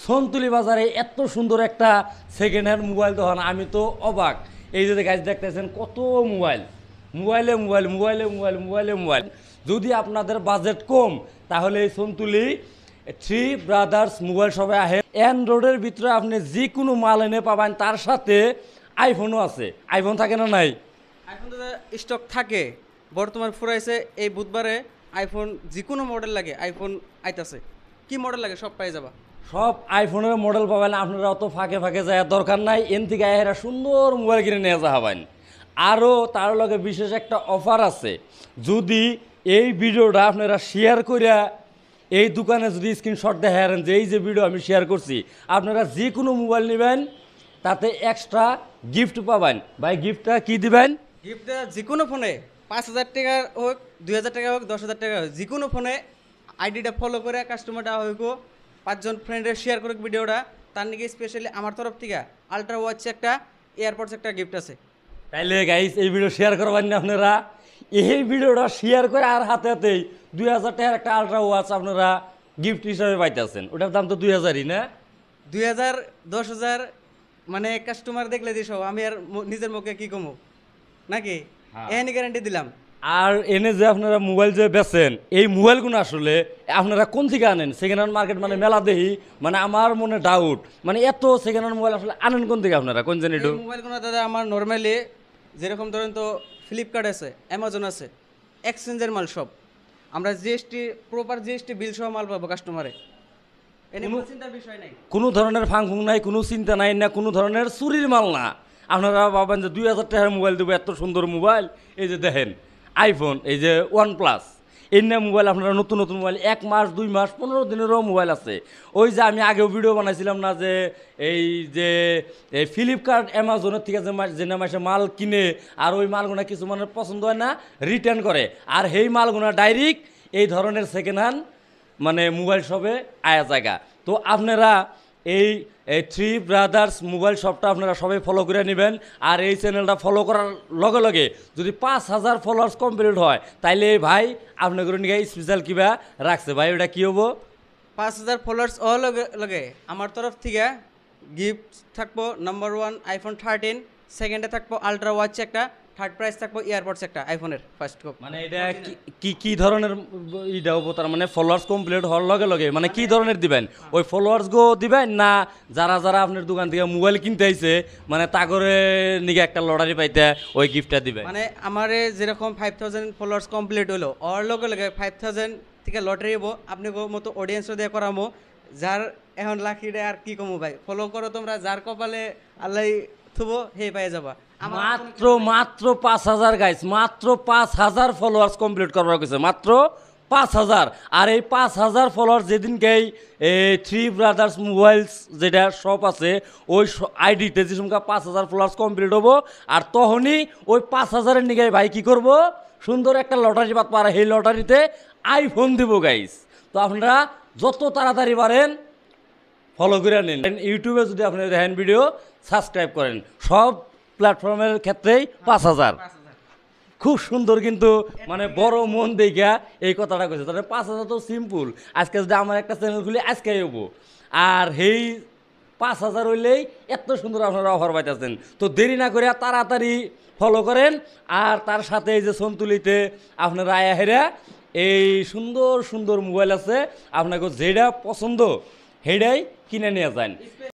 সন্তুলি বাজারে এত সুন্দর একটা সেকেন্ড হ্যান্ড মোবাইল তখন আমি তো অবাক। এই যে গাছ দেখতেছেন কত মোবাইল, মোবাইলে মোবাইল মোবাইলে মোবাইল মোবাইলে মোবাইল। যদি আপনাদের বাজেট কম তাহলে এই সন্তুলি থ্রি ব্রাদার্স মোবাইল শপে আহে। অ্যান্ড্রয়েডের ভিতরে আপনি যে কোনো মাল এনে পাবেন, তার সাথে আইফোনও আছে। আইফোন থাকে না? নাই, আইফোন তো স্টক থাকে। বর্তমান ফুরাইছে এই বুধবারে আইফোন যে কোনো মডেল লাগে আইফোন আইতাছে। কি মডেল লাগে সব পাই যাবা। সব আইফোনের মডেল পাবেন। আপনারা অত ফাঁকে ফাঁকে যাওয়ার দরকার নাই, এন থেকে আহেরা সুন্দর মোবাইল কিনে নিয়ে যাবেন। আরও তার লগে বিশেষ একটা অফার আছে। যদি এই ভিডিওটা আপনারা শেয়ার করিয়া এই দোকানে যদি স্ক্রিনশট দেখান যে এই যে ভিডিও আমি শেয়ার করছি, আপনারা যে কোনো মোবাইল নেবেন তাতে এক্সট্রা গিফট পাবেন। ভাই গিফটটা কি দিবেন? গিফট যে কোনো ফোনে 5,000 টাকা হোক, 2,000 টাকা হোক, 10,000 টাকা হোক, যে কোনো ফোনে আইডিটা ফলো করে কাস্টমারটা হইকো 5জন ফ্রেন্ডের শেয়ার করুক ভিডিওটা। তার নাকি স্পেশালি আমার তরফ থেকে আলট্রা ওয়াচ একটা, এয়ারপডস একটা গিফট আছে। তাইলে গাইস এই ভিডিও শেয়ার করবেন না আপনারা? এই ভিডিওটা শেয়ার করে আর হাতে হাতেই 2,000 টাকার একটা আলট্রা ওয়াচ আপনারা গিফট হিসাবে পাইতেছেন। ওটার দাম তো 2,000ই না? 2,000, 10,000 মানে কাস্টমার দেখলে দিস। আমি আর নিজের মুখে কি কমু নাকি? এখানে গ্যারান্টি দিলাম। আর এনে যে আপনারা মোবাইল যে বেচেন, এই মোবাইলগুলো আসলে আপনারা কোন থেকে আনেন? সেকেন্ড হ্যান্ড মার্কেট মানে মেলা দেহি, মানে আমার মনে ডাউট, মানে এত সেকেন্ড হ্যান্ড মোবাইল আসলে আনেন কোন থেকে আপনারা? কোন জানি এই মোবাইলগুলো দাদা আমার নর্মালি যেরকম ধরেন তো ফ্লিপকার্ট আছে, অ্যামাজন আছে, এক্সচেঞ্জের মাল সব। আমরা জিএসটি প্রপার জিএসটি বিল সহ মাল পাবো কাস্টমারে। এনে কোনো চিন্তার বিষয় নাই, কোনো ধরনের ফাংফুং নাই, কোনো চিন্তা নাই, না কোনো ধরনের চুরির মাল না। আপনারা ভাবেন যে 2,000 টাকার মোবাইল দেবো, এত সুন্দর মোবাইল। এই যে দেখেন আইফোন, এই যে OnePlus, এই নিয়ে মোবাইল আপনারা নতুন নতুন মোবাইল 1 মাস 2 মাস 15 দিনেরও মোবাইল আছে। ওই যে আমি আগেও ভিডিও বানাইছিলাম না যে এই যে ফ্লিপকার্ট অ্যামাজনের থেকে যে মাসে মাল কিনে আর ওই মালগুনা কিছু মানুষের পছন্দ হয় না, রিটার্ন করে। আর সেই মালগুনা ডাইরেক্ট এই ধরনের সেকেন্ড হ্যান্ড মানে মোবাইল শপে আয়া জায়গা। তো আপনারা এই থ্রি ব্রাদার্স মোবাইল শপটা আপনারা সবাই ফলো করে নেবেন। আর এই চ্যানেলটা ফলো করার লগে লগে যদি 5,000 ফলোয়ার্স কমপ্লিট হয়, তাইলে ভাই আপনাদের নিয়ে স্পেশাল কিবা রাখছে। ভাই ওটা কী হবো? 5,000 ফলোয়ার্স ও লগে আমার তরফ থেকে গিফট থাকবো। নাম্বার 1 আইফোন 13, সেকেন্ডে থাকবো আলট্রা ওয়াচ একটা, থার্ড প্রাইস থাকবো এয়ারপডস একটা আইফোনের ফার্স্ট কপ। মানে এটা কি ধরনের ইটা হবো? তার মানে ফলোয়ার্স কমপ্লিট হওয়ার লগে লগে মানে কি ধরনের দিবেন? ওই ফলোয়ার্স গো দিবেন না যারা যারা আপনার দোকান থেকে মোবাইল কিনতে আইছে মানে তা করে নিকে একটা লটারি পাইতে ওই গিফটটা দিবেন? মানে আমারে যেরকম 5,000 ফলোয়ার্স কমপ্লিট হলো, ওর লগে লগে 5,000 থেকে লটারি হবো। আপনি মতো অডিয়েন্সও দিয়ে করামো। যার এখন লাকি রে আর কি কমো ভাই, ফলো করো তোমরা, যার কপালে আল্লাহ থুবো হে পাই যাবা। মাত্র 5,000 গাইস, মাত্র 5,000 ফলোয়ার্স কমপ্লিট করবার গেছে, মাত্র 5,000। আর এই 5,000 ফলোয়ার্স যেদিনকেই থ্রি ব্রাদার্স মোবাইলস যেটা শপ আছে ওই আইডিতে যে সংখ্যা 5,000 ফলোয়ার্স কমপ্লিট হবো, আর তখনই ওই 5,000-এর নিকে ভাই কী করবো, সুন্দর একটা লটারি পাত পারে। এই লটারিতে আইফোন দিব গাইস। তো আপনারা যত তাড়াতাড়ি পারেন ফলো করে নিন। ইউটিউবে যদি আপনি দেখেন ভিডিও সাবস্ক্রাইব করেন, সব প্ল্যাটফর্মের ক্ষেত্রেই 5,000। খুব সুন্দর, কিন্তু মানে বড় মন দেখা এই কথাটা কইছে। তাহলে 5,000 তো সিম্পল। আজকে যদি আমার একটা চ্যানেল খুলি আজকে হবো, আর সেই 5,000 হইলেই এত সুন্দর আপনারা অফার পাইতেছেন। তো দেরি না করে তাড়াতাড়ি ফলো করেন। আর তার সাথে এই যে সন্তুলিতে আপনারা আয়া হেরা এই সুন্দর সুন্দর মোবাইল আছে, আপনাকে যেটা পছন্দ সেটাই কিনে নিয়ে যান।